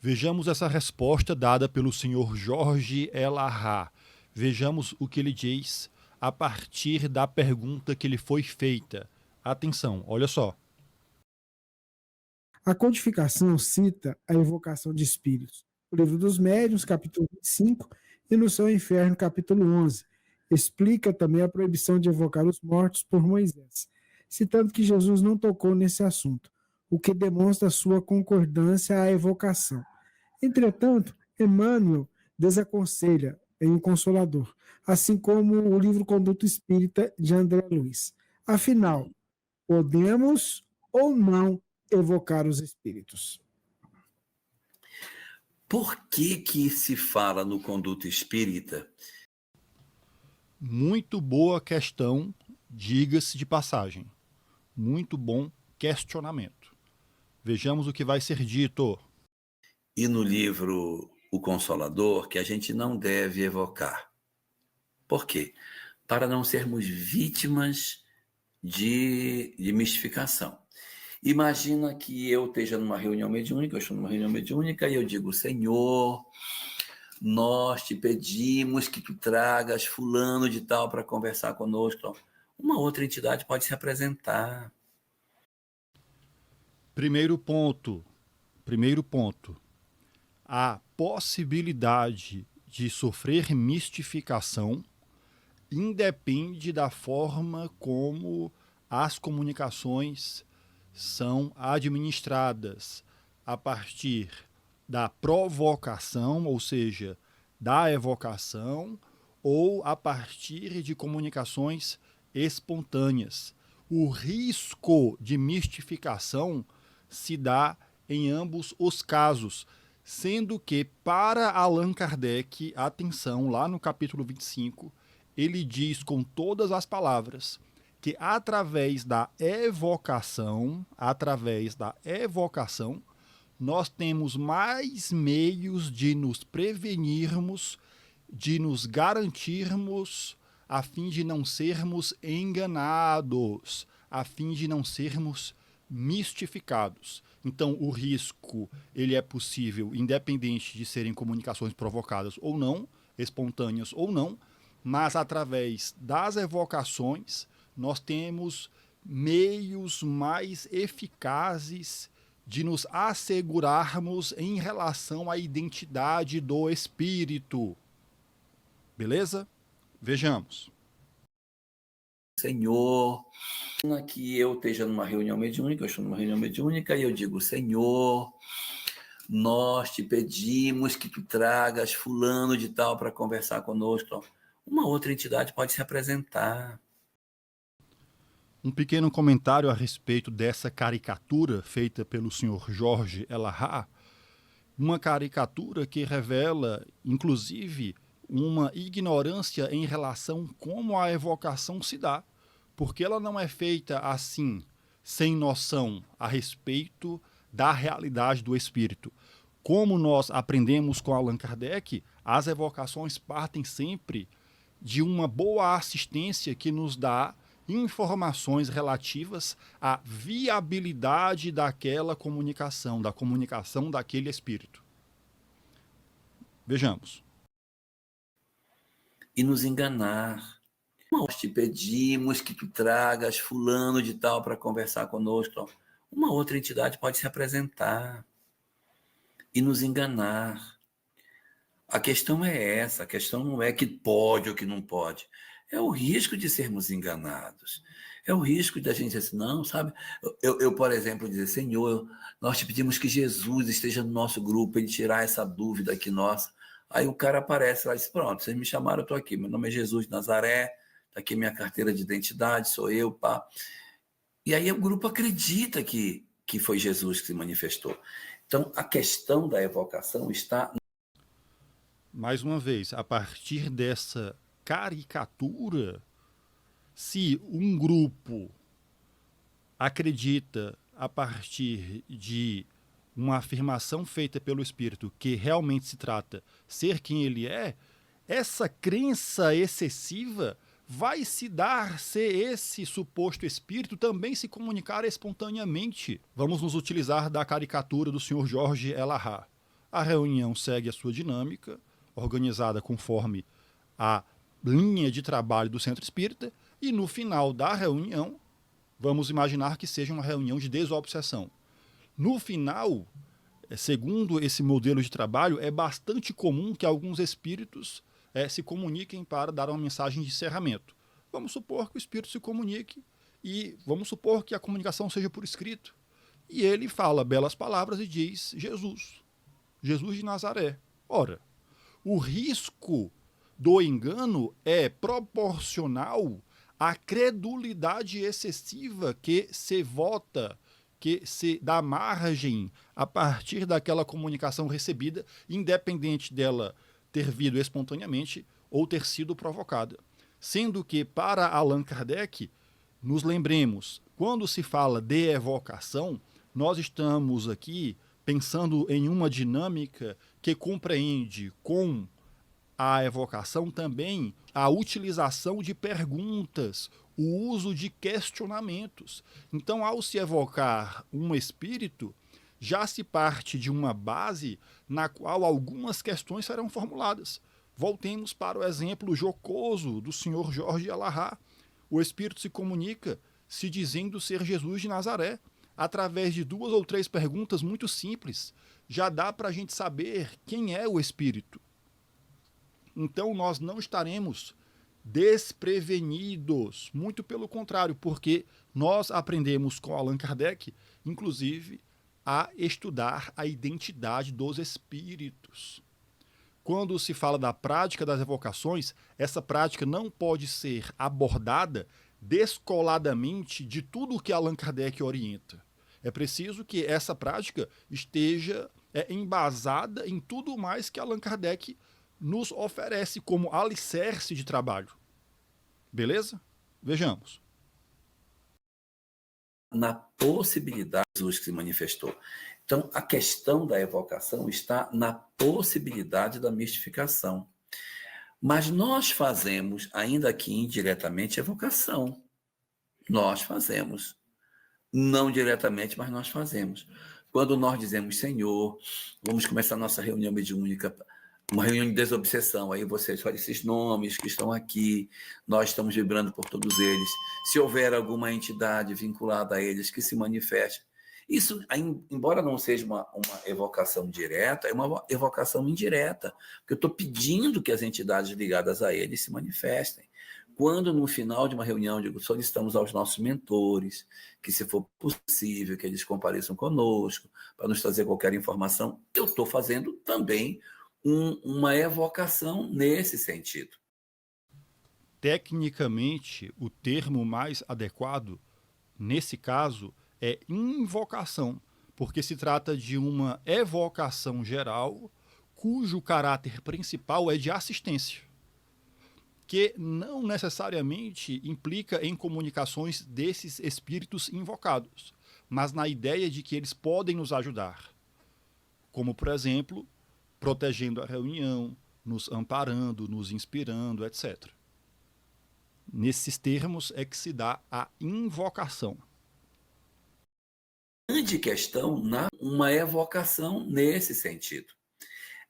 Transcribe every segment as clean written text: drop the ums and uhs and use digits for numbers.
Vejamos essa resposta dada pelo Sr. Jorge Elahá. Vejamos o que ele diz a partir da pergunta que lhe foi feita. Atenção, olha só. A codificação cita a evocação de espíritos. O Livro dos Médiuns, capítulo 25, e no Céu e Inferno, capítulo 11. Explica também a proibição de evocar os mortos por Moisés, citando que Jesus não tocou nesse assunto, o que demonstra sua concordância à evocação. Entretanto, Emmanuel desaconselha em O Consolador, assim como o livro Conduto Espírita de André Luiz. Afinal, podemos ou não evocar os espíritos? Por que se fala no Conduto Espírita? Muito boa questão, diga-se de passagem. Muito bom questionamento. Vejamos o que vai ser dito. E no livro O Consolador, que a gente não deve evocar. Por quê? Para não sermos vítimas de mistificação. Imagina que eu esteja numa reunião mediúnica, eu estou numa reunião mediúnica e eu digo: Senhor, nós te pedimos que tu tragas fulano de tal para conversar conosco. Uma outra entidade pode se apresentar. Primeiro ponto. A possibilidade de sofrer mistificação independe da forma como as comunicações são administradas, a partir da provocação, ou seja, da evocação, ou a partir de comunicações espontâneas. O risco de mistificação se dá em ambos os casos, sendo que, para Allan Kardec, atenção, lá no capítulo 25, ele diz com todas as palavras que através da evocação, nós temos mais meios de nos prevenirmos, de nos garantirmos, a fim de não sermos enganados, a fim de não sermos mistificados. Então, o risco ele é possível, independente de serem comunicações provocadas ou não, espontâneas ou não, mas através das evocações nós temos meios mais eficazes de nos assegurarmos em relação à identidade do espírito. Beleza? Vejamos. Senhor, que eu esteja numa reunião mediúnica, eu estou numa reunião mediúnica e eu digo: Senhor, nós te pedimos que tu tragas fulano de tal para conversar conosco. Uma outra entidade pode se apresentar. Um pequeno comentário a respeito dessa caricatura feita pelo Sr. Jorge Elahá, uma caricatura que revela, inclusive, uma ignorância em relação como a evocação se dá, porque ela não é feita assim, sem noção a respeito da realidade do espírito. Como nós aprendemos com Allan Kardec, as evocações partem sempre de uma boa assistência que nos dá informações relativas à viabilidade daquela comunicação, da comunicação daquele espírito. Vejamos. E nos enganar. Nós te pedimos que tu tragas fulano de tal para conversar conosco. Uma outra entidade pode se apresentar e nos enganar. A questão é essa, a questão não é que pode ou que não pode. É o risco de sermos enganados. É o risco da gente dizer assim, não, sabe? Eu, por exemplo, dizer: Senhor, nós te pedimos que Jesus esteja no nosso grupo, ele tirar essa dúvida aqui nossa. Aí o cara aparece lá e diz: pronto, vocês me chamaram, eu estou aqui. Meu nome é Jesus de Nazaré, está aqui minha carteira de identidade, sou eu, pá. E aí o grupo acredita que foi Jesus que se manifestou. Então, a questão da evocação está... Mais uma vez, a partir dessa caricatura, se um grupo acredita, a partir de uma afirmação feita pelo espírito, que realmente se trata ser quem ele é, essa crença excessiva vai se dar se esse suposto espírito também se comunicar espontaneamente. Vamos nos utilizar da caricatura do Sr. Jorge Elahá. A reunião segue a sua dinâmica, organizada conforme a linha de trabalho do Centro Espírita, e no final da reunião, vamos imaginar que seja uma reunião de desobsessão. No final, segundo esse modelo de trabalho, é bastante comum que alguns espíritos se comuniquem para dar uma mensagem de encerramento. Vamos supor que o espírito se comunique e vamos supor que a comunicação seja por escrito. E ele fala belas palavras e diz Jesus, Jesus de Nazaré. Ora, o risco do engano é proporcional à credulidade excessiva que se vota, que se dá margem a partir daquela comunicação recebida, independente dela ter vindo espontaneamente ou ter sido provocada. Sendo que, para Allan Kardec, nos lembremos, quando se fala de evocação, nós estamos aqui pensando em uma dinâmica que compreende com a evocação também a utilização de perguntas, o uso de questionamentos. Então, ao se evocar um espírito, já se parte de uma base na qual algumas questões serão formuladas. Voltemos para o exemplo jocoso do senhor Jorge Alahá. O espírito se comunica se dizendo ser Jesus de Nazaré. Através de 2 ou 3 perguntas muito simples, já dá para a gente saber quem é o espírito. Então nós não estaremos desprevenidos, muito pelo contrário, porque nós aprendemos com Allan Kardec, inclusive, a estudar a identidade dos espíritos. Quando se fala da prática das evocações, essa prática não pode ser abordada descoladamente de tudo o que Allan Kardec orienta. É preciso que essa prática esteja embasada em tudo mais que Allan Kardec nos oferece como alicerce de trabalho. Beleza? Vejamos. Na possibilidade de Jesus que se manifestou. Então, a questão da evocação está na possibilidade da mistificação. Mas nós fazemos, ainda que indiretamente, evocação. Nós fazemos. Não diretamente, mas nós fazemos. Quando nós dizemos, Senhor, vamos começar a nossa reunião mediúnica, uma reunião de desobsessão, aí vocês olham esses nomes que estão aqui, nós estamos vibrando por todos eles. Se houver alguma entidade vinculada a eles que se manifeste, isso, embora não seja uma evocação direta, é uma evocação indireta, porque eu estou pedindo que as entidades ligadas a eles se manifestem. Quando, no final de uma reunião, solicitamos aos nossos mentores que, se for possível, que eles compareçam conosco para nos trazer qualquer informação, eu estou fazendo também uma evocação nesse sentido. Tecnicamente, o termo mais adequado, nesse caso, é invocação, porque se trata de uma evocação geral cujo caráter principal é de assistência, que não necessariamente implica em comunicações desses espíritos invocados, mas na ideia de que eles podem nos ajudar, como, por exemplo, protegendo a reunião, nos amparando, nos inspirando, etc. Nesses termos é que se dá a invocação. A grande questão, uma evocação nesse sentido.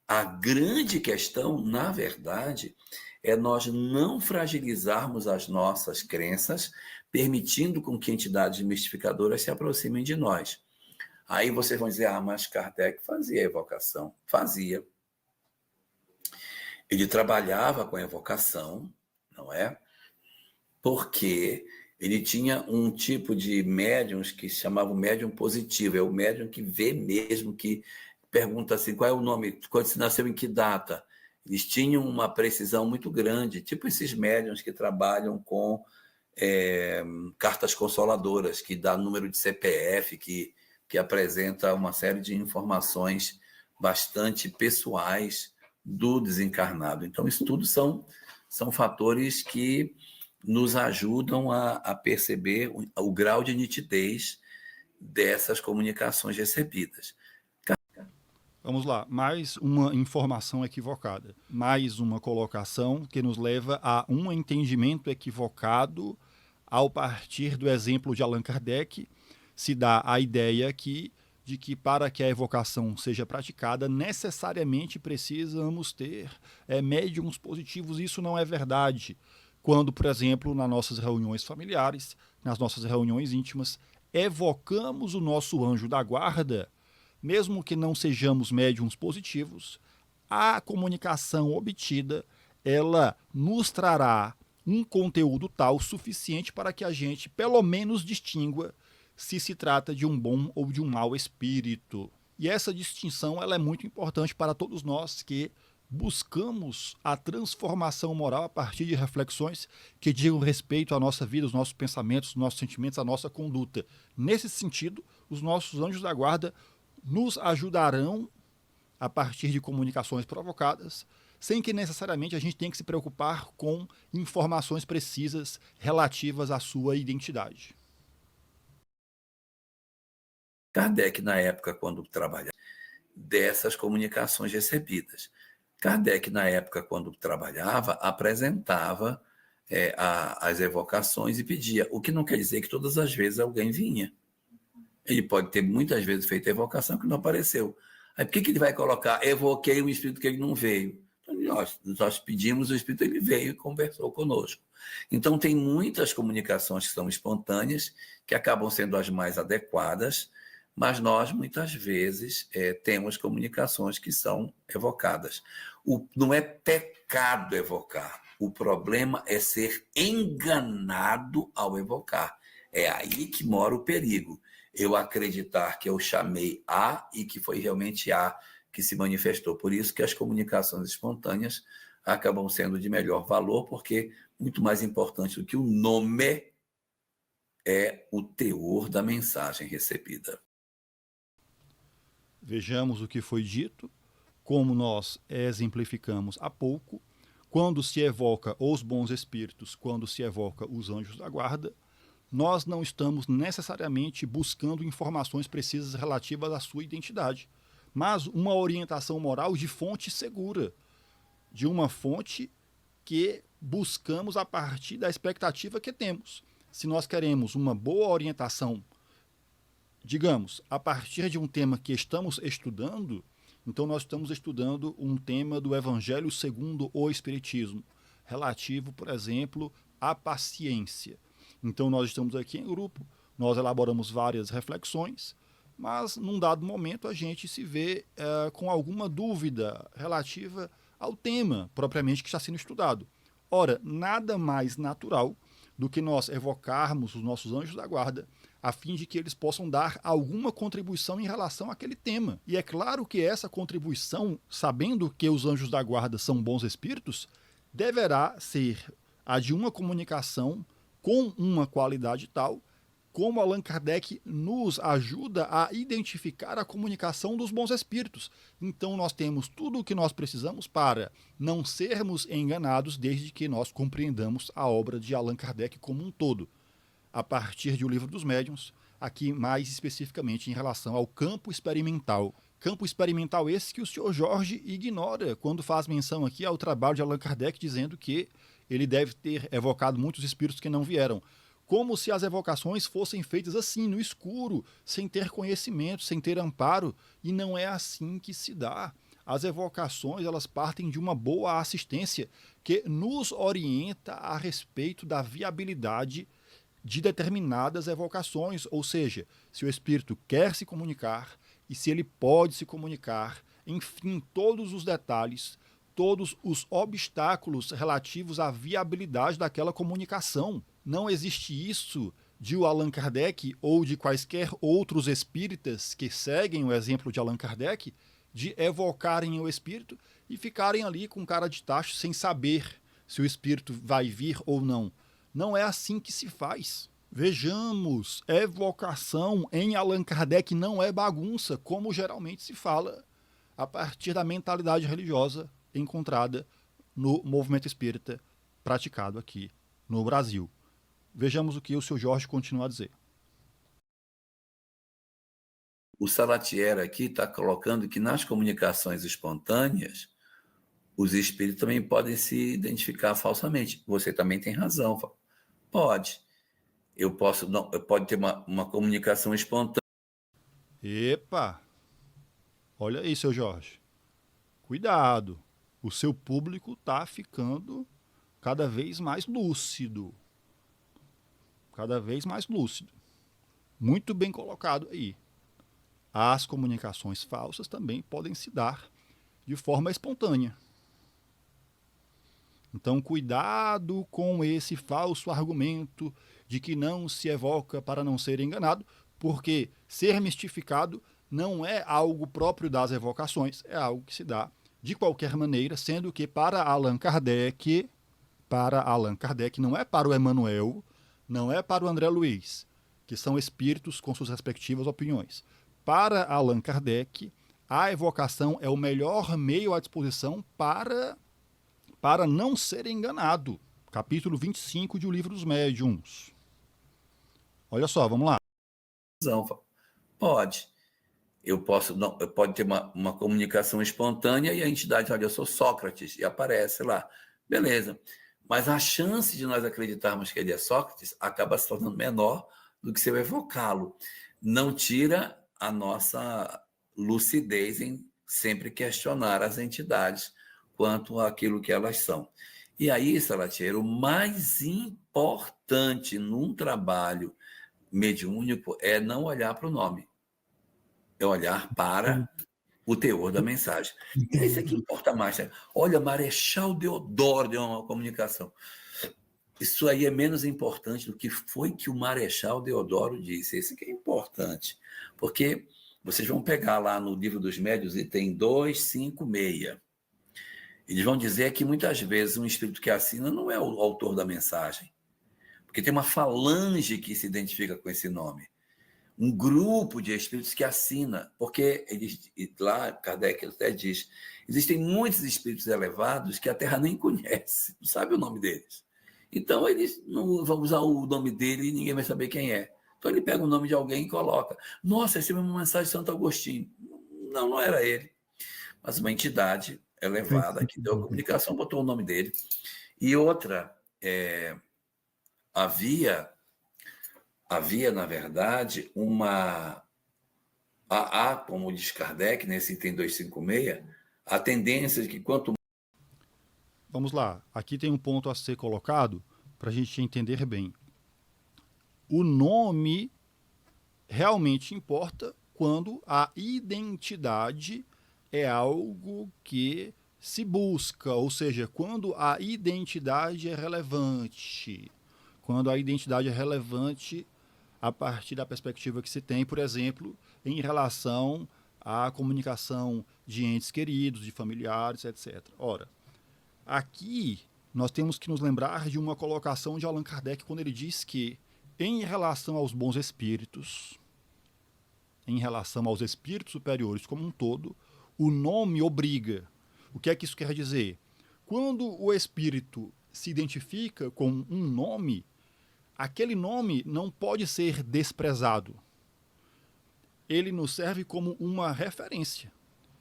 A grande questão, na verdade, é nós não fragilizarmos as nossas crenças, permitindo com que entidades mistificadoras se aproximem de nós. Aí vocês vão dizer, mas Kardec fazia evocação. Fazia. Ele trabalhava com a evocação, não é? Porque ele tinha um tipo de médiums que se chamava o médium positivo, é o médium que vê mesmo, que pergunta assim, qual é o nome, quando se nasceu, em que data? Eles tinham uma precisão muito grande, tipo esses médiums que trabalham com cartas consoladoras, que dá número de CPF, que apresenta uma série de informações bastante pessoais do desencarnado. Então, isso tudo são fatores que nos ajudam a perceber o grau de nitidez dessas comunicações recebidas. Vamos lá, mais uma informação equivocada, mais uma colocação que nos leva a um entendimento equivocado. Ao partir do exemplo de Allan Kardec, se dá a ideia que de que para que a evocação seja praticada, necessariamente precisamos ter médiums positivos. Isso não é verdade. Quando, por exemplo, nas nossas reuniões familiares, nas nossas reuniões íntimas, evocamos o nosso anjo da guarda, mesmo que não sejamos médiums positivos, a comunicação obtida, ela nos trará um conteúdo tal suficiente para que a gente, pelo menos, distingua se trata de um bom ou de um mau espírito. E essa distinção ela é muito importante para todos nós que buscamos a transformação moral a partir de reflexões que digam respeito à nossa vida, aos nossos pensamentos, aos nossos sentimentos, à nossa conduta. Nesse sentido, os nossos anjos da guarda nos ajudarão a partir de comunicações provocadas, sem que necessariamente a gente tenha que se preocupar com informações precisas relativas à sua identidade. Kardec, na época, quando trabalhava, dessas comunicações recebidas. Kardec, na época, quando trabalhava, apresentava as evocações e pedia, o que não quer dizer que todas as vezes alguém vinha. Ele pode ter muitas vezes feito a evocação que não apareceu. Aí por que ele vai colocar, evoquei um espírito que ele não veio? Então, nós pedimos o espírito, ele veio e conversou conosco. Então, tem muitas comunicações que são espontâneas, que acabam sendo as mais adequadas, mas nós, muitas vezes, temos comunicações que são evocadas. Não é pecado evocar, o problema é ser enganado ao evocar. É aí que mora o perigo. Eu acreditar que eu chamei A e que foi realmente A que se manifestou. Por isso que as comunicações espontâneas acabam sendo de melhor valor, porque muito mais importante do que o nome é o teor da mensagem recebida. Vejamos o que foi dito, como nós exemplificamos há pouco, quando se evoca os bons espíritos, quando se evoca os anjos da guarda, nós não estamos necessariamente buscando informações precisas relativas à sua identidade, mas uma orientação moral de fonte segura, de uma fonte que buscamos a partir da expectativa que temos. Se nós queremos uma boa orientação, digamos, a partir de um tema que estamos estudando, então nós estamos estudando um tema do Evangelho segundo o Espiritismo, relativo, por exemplo, à paciência. Então nós estamos aqui em grupo, nós elaboramos várias reflexões, mas num dado momento a gente se vê com alguma dúvida relativa ao tema propriamente que está sendo estudado. Ora, nada mais natural do que nós evocarmos os nossos anjos da guarda a fim de que eles possam dar alguma contribuição em relação àquele tema. E é claro que essa contribuição, sabendo que os anjos da guarda são bons espíritos, deverá ser a de uma comunicação com uma qualidade tal, como Allan Kardec nos ajuda a identificar a comunicação dos bons espíritos. Então nós temos tudo o que nós precisamos para não sermos enganados desde que nós compreendamos a obra de Allan Kardec como um todo, a partir de O Livro dos Médiuns, aqui mais especificamente em relação ao campo experimental. Campo experimental esse que o Sr. Jorge ignora quando faz menção aqui ao trabalho de Allan Kardec, dizendo que ele deve ter evocado muitos espíritos que não vieram. Como se as evocações fossem feitas assim, no escuro, sem ter conhecimento, sem ter amparo, e não é assim que se dá. As evocações, elas partem de uma boa assistência que nos orienta a respeito da viabilidade de determinadas evocações, ou seja, se o espírito quer se comunicar e se ele pode se comunicar, enfim, todos os detalhes, todos os obstáculos relativos à viabilidade daquela comunicação. Não existe isso de o Allan Kardec ou de quaisquer outros espíritas que seguem o exemplo de Allan Kardec, de evocarem o espírito e ficarem ali com cara de tacho sem saber se o espírito vai vir ou não. Não é assim que se faz. Vejamos, evocação em Allan Kardec não é bagunça, como geralmente se fala a partir da mentalidade religiosa encontrada no movimento espírita praticado aqui no Brasil. Vejamos o que o Sr. Jorge continua a dizer. O Salatiel aqui está colocando que nas comunicações espontâneas, os espíritos também podem se identificar falsamente. Você também tem razão. Pode. Pode ter uma comunicação espontânea. Epa! Olha aí, seu Jorge. Cuidado. O seu público está ficando cada vez mais lúcido. Cada vez mais lúcido. Muito bem colocado aí. As comunicações falsas também podem se dar de forma espontânea. Então, cuidado com esse falso argumento de que não se evoca para não ser enganado, porque ser mistificado não é algo próprio das evocações, é algo que se dá de qualquer maneira, sendo que para Allan Kardec, não é para o Emmanuel, não é para o André Luiz, que são espíritos com suas respectivas opiniões. Para Allan Kardec, a evocação é o melhor meio à disposição para não ser enganado. Capítulo 25 de O Livro dos Médiuns. Olha só, vamos lá. Pode. Pode ter uma comunicação espontânea e a entidade, olha, eu sou Sócrates, e aparece lá. Beleza. Mas a chance de nós acreditarmos que ele é Sócrates acaba se tornando menor do que se eu evocá-lo. Não tira a nossa lucidez em sempre questionar as entidades quanto àquilo que elas são. E aí, Salatiel, o mais importante num trabalho mediúnico é não olhar para o nome, é olhar para o teor da mensagem. E é isso que importa mais. Né? Olha, Marechal Deodoro deu uma comunicação. Isso aí é menos importante do que foi que o Marechal Deodoro disse. Isso que é importante. Porque vocês vão pegar lá no Livro dos Médiuns, item 256. Eles vão dizer que muitas vezes um espírito que assina não é o autor da mensagem. Porque tem uma falange que se identifica com esse nome. Um grupo de espíritos que assina, porque lá Kardec até diz, existem muitos espíritos elevados que a Terra nem conhece, não sabe o nome deles. Então, eles não vão usar o nome dele e ninguém vai saber quem é. Então, ele pega o nome de alguém e coloca. Nossa, essa é uma mensagem de Santo Agostinho. Não, não era ele. Mas uma entidade elevada que deu a comunicação, botou o nome dele. E outra, havia, na verdade, como diz Kardec, nesse item 256, a tendência de que quanto... Vamos lá, aqui tem um ponto a ser colocado para a gente entender bem. O nome realmente importa quando a identidade é algo que se busca, ou seja, quando a identidade é relevante. Quando a identidade é relevante a partir da perspectiva que se tem, por exemplo, em relação à comunicação de entes queridos, de familiares, etc. Ora, aqui nós temos que nos lembrar de uma colocação de Allan Kardec quando ele diz que, em relação aos bons espíritos, em relação aos espíritos superiores como um todo, o nome obriga. O que é que isso quer dizer? Quando o espírito se identifica com um nome, aquele nome não pode ser desprezado. Ele nos serve como uma referência.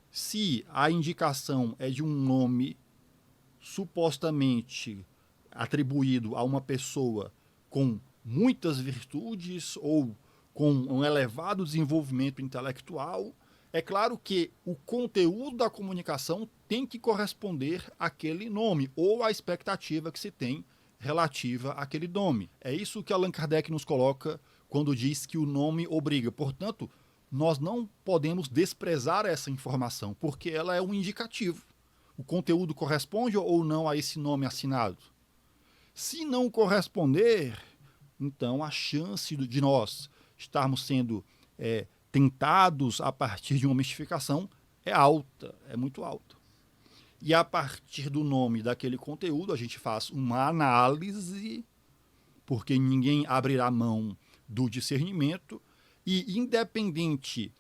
Se a indicação é de um nome supostamente atribuído a uma pessoa com muitas virtudes ou com um elevado desenvolvimento intelectual, é claro que o conteúdo da comunicação tem que corresponder àquele nome ou à expectativa que se tem relativa àquele nome. É isso que Allan Kardec nos coloca quando diz que o nome obriga. Portanto, nós não podemos desprezar essa informação, porque ela é um indicativo. O conteúdo corresponde ou não a esse nome assinado? Se não corresponder, então a chance de nós estarmos sendo tentados a partir de uma mistificação é alta, é muito alta. E a partir do nome daquele conteúdo, a gente faz uma análise, porque ninguém abrirá mão do discernimento, e independente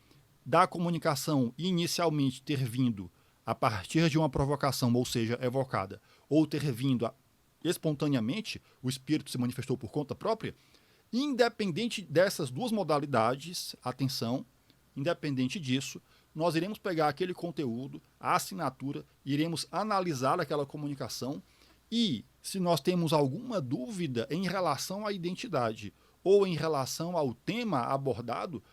da comunicação inicialmente ter vindo a partir de uma provocação, ou seja, evocada, ou ter vindo espontaneamente, o espírito se manifestou por conta própria, independente dessas duas modalidades, atenção, independente disso, nós iremos pegar aquele conteúdo, a assinatura, iremos analisar aquela comunicação e, se nós temos alguma dúvida em relação à identidade ou em relação ao tema abordado,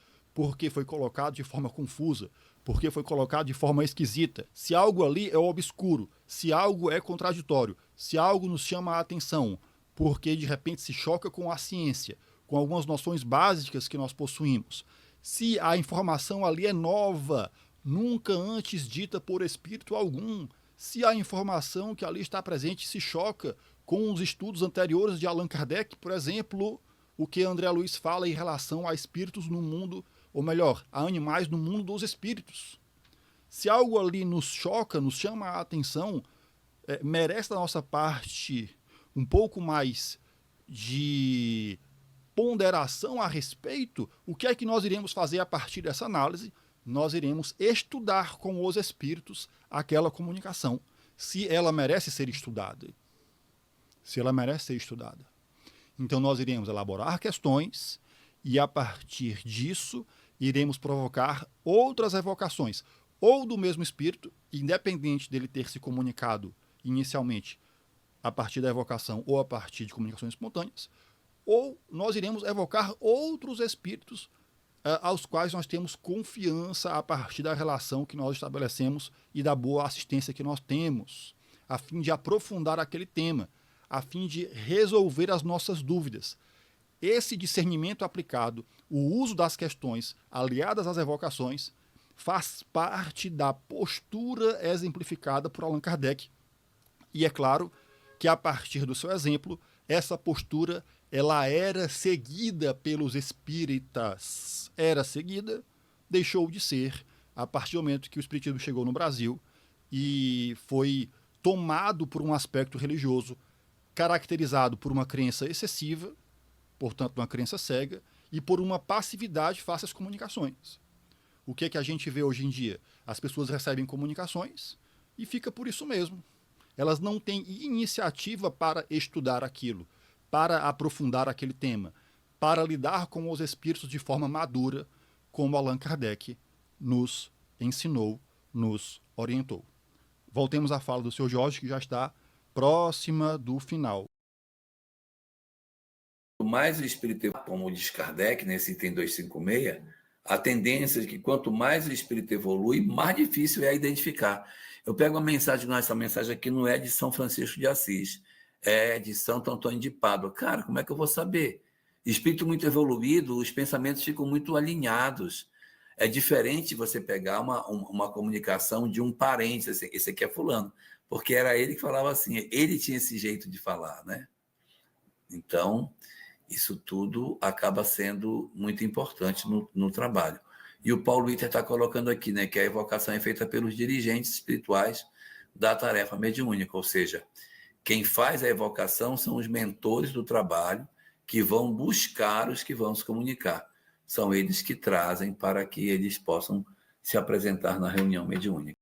porque foi colocado de forma confusa, porque foi colocado de forma esquisita. Se algo ali é obscuro, se algo é contraditório, se algo nos chama a atenção, porque de repente se choca com a ciência, com algumas noções básicas que nós possuímos, se a informação ali é nova, nunca antes dita por espírito algum, se a informação que ali está presente se choca com os estudos anteriores de Allan Kardec, por exemplo, o que André Luiz fala em relação a espíritos no mundo, ou melhor, a animais no mundo dos espíritos. Se algo ali nos choca, nos chama a atenção, merece da nossa parte um pouco mais de ponderação a respeito, o que é que nós iremos fazer a partir dessa análise? Nós iremos estudar com os espíritos aquela comunicação, se ela merece ser estudada. Se ela merece ser estudada. Então nós iremos elaborar questões e a partir disso iremos provocar outras evocações, ou do mesmo espírito, independente dele ter se comunicado inicialmente a partir da evocação ou a partir de comunicações espontâneas, ou nós iremos evocar outros espíritos aos quais nós temos confiança a partir da relação que nós estabelecemos e da boa assistência que nós temos, a fim de aprofundar aquele tema, a fim de resolver as nossas dúvidas. Esse discernimento aplicado, o uso das questões aliadas às evocações, faz parte da postura exemplificada por Allan Kardec. E é claro que a partir do seu exemplo, essa postura ela era seguida pelos espíritas. Era seguida, deixou de ser a partir do momento que o espiritismo chegou no Brasil e foi tomado por um aspecto religioso caracterizado por uma crença excessiva, portanto uma crença cega, e por uma passividade face às comunicações. O que é que a gente vê hoje em dia? As pessoas recebem comunicações e fica por isso mesmo. Elas não têm iniciativa para estudar aquilo, para aprofundar aquele tema, para lidar com os espíritos de forma madura, como Allan Kardec nos ensinou, nos orientou. Voltemos à fala do Sr. Jorge, que já está próxima do final. Mais o espírito, como diz Kardec, nesse item 256, a tendência é que quanto mais o espírito evolui, mais difícil é identificar. Eu pego uma mensagem, essa mensagem aqui não é de São Francisco de Assis, é de Santo Antônio de Pádua. Cara, como é que eu vou saber? Espírito muito evoluído, os pensamentos ficam muito alinhados. É diferente você pegar uma comunicação de um parente, esse aqui é fulano, porque era ele que falava assim, ele tinha esse jeito de falar, né? Então, isso tudo acaba sendo muito importante no trabalho. E o Paulo Witter está colocando aqui, né, que a evocação é feita pelos dirigentes espirituais da tarefa mediúnica, ou seja, quem faz a evocação são os mentores do trabalho que vão buscar os que vão se comunicar. São eles que trazem para que eles possam se apresentar na reunião mediúnica.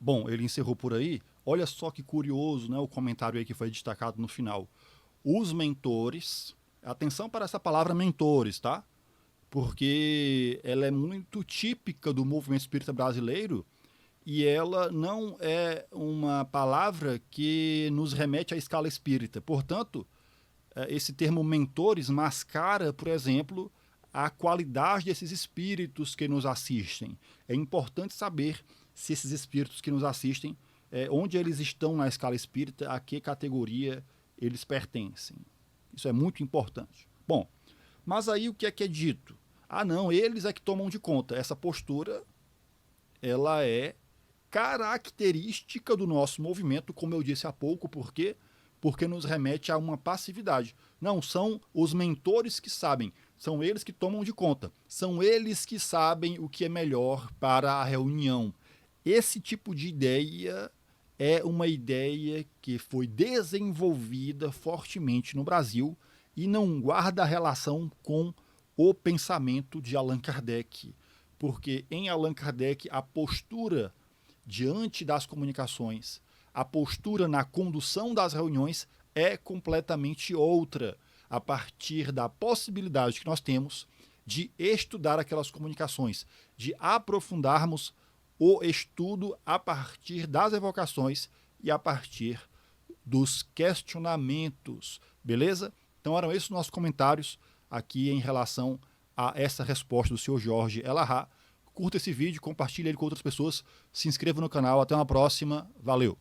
Bom, ele encerrou por aí. Olha só que curioso, né, o comentário aí que foi destacado no final. Os mentores, atenção para essa palavra mentores, tá? Porque ela é muito típica do movimento espírita brasileiro e ela não é uma palavra que nos remete à escala espírita. Portanto, esse termo mentores mascara, por exemplo, a qualidade desses espíritos que nos assistem. É importante saber se esses espíritos que nos assistem, onde eles estão na escala espírita, a que categoria eles pertencem. Isso é muito importante. Bom, mas aí o que é dito? Ah, não, eles é que tomam de conta. Essa postura, ela é característica do nosso movimento, como eu disse há pouco, porque nos remete a uma passividade. Não, são os mentores que sabem, são eles que tomam de conta, são eles que sabem o que é melhor para a reunião. Esse tipo de ideia é uma ideia que foi desenvolvida fortemente no Brasil e não guarda relação com o pensamento de Allan Kardec, porque em Allan Kardec a postura diante das comunicações, a postura na condução das reuniões é completamente outra, a partir da possibilidade que nós temos de estudar aquelas comunicações, de aprofundarmos o estudo a partir das evocações e a partir dos questionamentos, beleza? Então eram esses nossos comentários aqui em relação a essa resposta do senhor Jorge Elahá. Curta esse vídeo, compartilhe ele com outras pessoas, se inscreva no canal. Até uma próxima. Valeu!